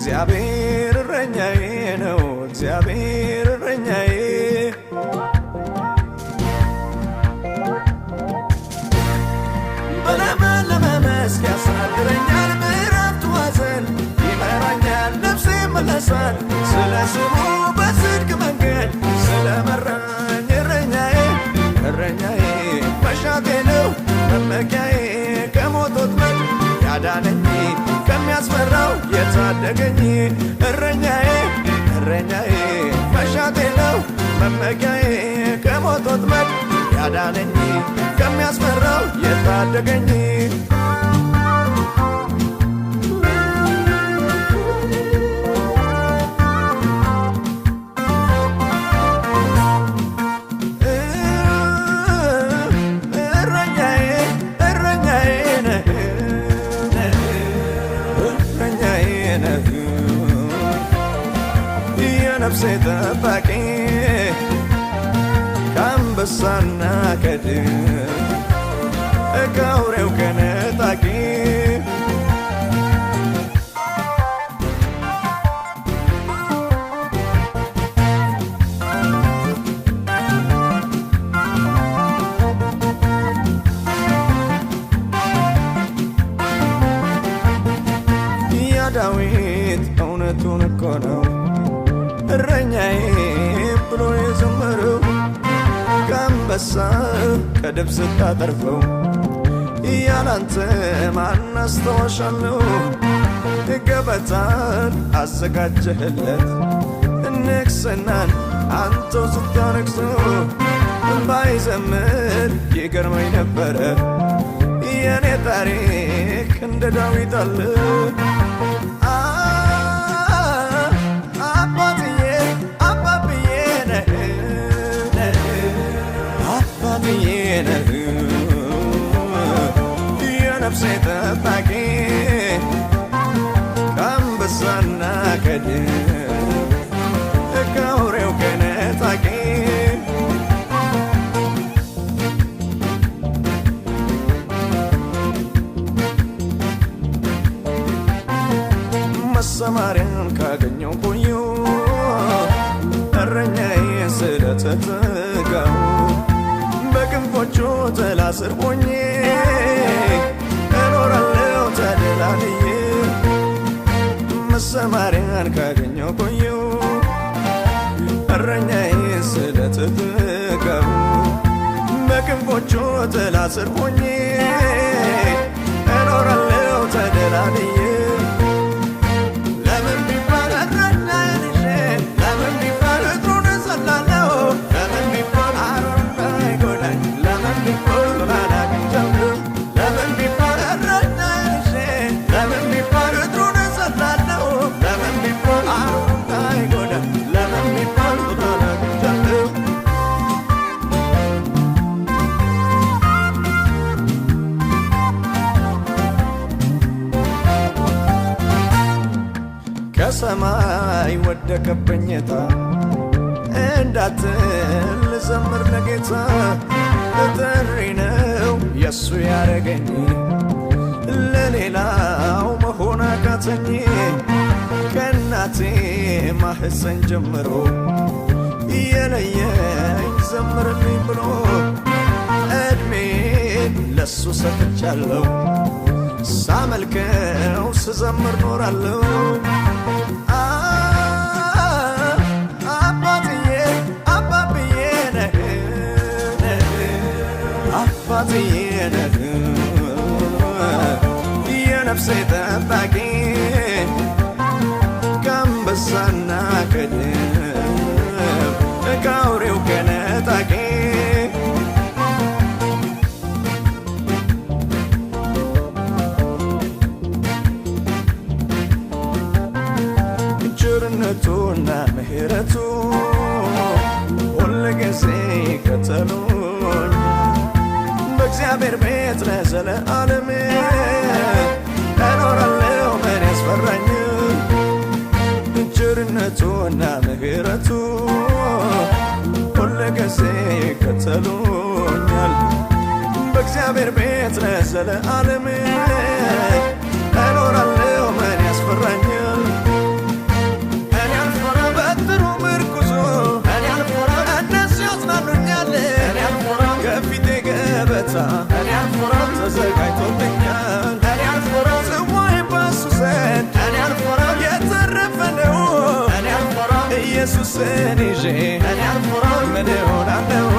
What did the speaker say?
እግዚአብሔር እረኛዬ ነው እግዚአብሔር እረኛዬ በለመለመ መስክ ያሳድረኛል ምሕረቱ ሐዘን ይመራኛል ነፍሴ ይመለሳል ስለ ስሙ በጽድቅ መንገድ ስለመራኝ እረኛዬ እረኛዬ መሻቴ ነው መመኪያዬ ከሞት ወጥመድ ያዳነኝ ከሚያስፈራው የታደገኝ እረኛዬ እረኛዬ መሻቴ ነው መመኪያዬ ከሞት ወጥመድ ያዳነኝ ከሚያስፈራው የታደገኝ ነፍሴ ጠባቂ ከአንበሳና ከድብ ከአውሬው ከነጣቂ ያ ዳዊት እውነቱን እኮ ነው እረኛዬ ብሎ የዘመረው ከአንበሳ ከድብ ስታተርፈው ያላንተ ማን አስታውሻለሁ ገበታን አዘጋጀህለት ንግሥናን አንተው ስታነግሰው ባይዘምር ይገርመኝ ነበረ የኔ ታሪክ እንደ ዳዊት አለ የነፍሴ ጠባቂ ከአንበሳና ከድብ ከአውሬው ከነጣቂ መሰማሪያን ካገኘው ቆዩ እረኛዬ ስለተጠጋው በክንፎቹ ጥላ ስር ሆኜ እኖራለሁ ተደላልዬ መሰማሪያን ካገኘው ቆዩ እረኛዬ ስለተጠጋው በክንፎቹ ጥላ ስር ሆኜ እኖራለሁ ተደላልዬ ከሰማይ ወደቀብኝ ዕጣ እንዳትል ልዘምር ለጌታ ጥሪ ነው የሱ ያረገኝ ለሌላው መሆን አቃተኝ ከእናቴ ማህፀን ጀምሮ የለየኝ ዘምርልኝ ብሎ ዕድሜን ለሱ ሰጥቻለሁ ሳመልከው ስዘምር ኖራለሁ አባትዬ ነህ የነፍሴ ጠባቂ ከአንበሳና ከድብ ከአውሬው ከነጣቂ ቸርነቱና ምሕረቱ ሁልጊዜ ይከተሉኝ በእግዚአብሔር ቤት ለዘለዓለም እኖራለሁ ምን ያስፈራኝ ቸርነቱና ምሕረቱ ሁልጊዜ ይከተሉኛል በእግዚአብሔር ቤት ለዘለዓለም እኖራለሁ ምን ያስፈራኛል ኢየሱስን ይዤ እኔ አልፈራም ምን እሆናለሁ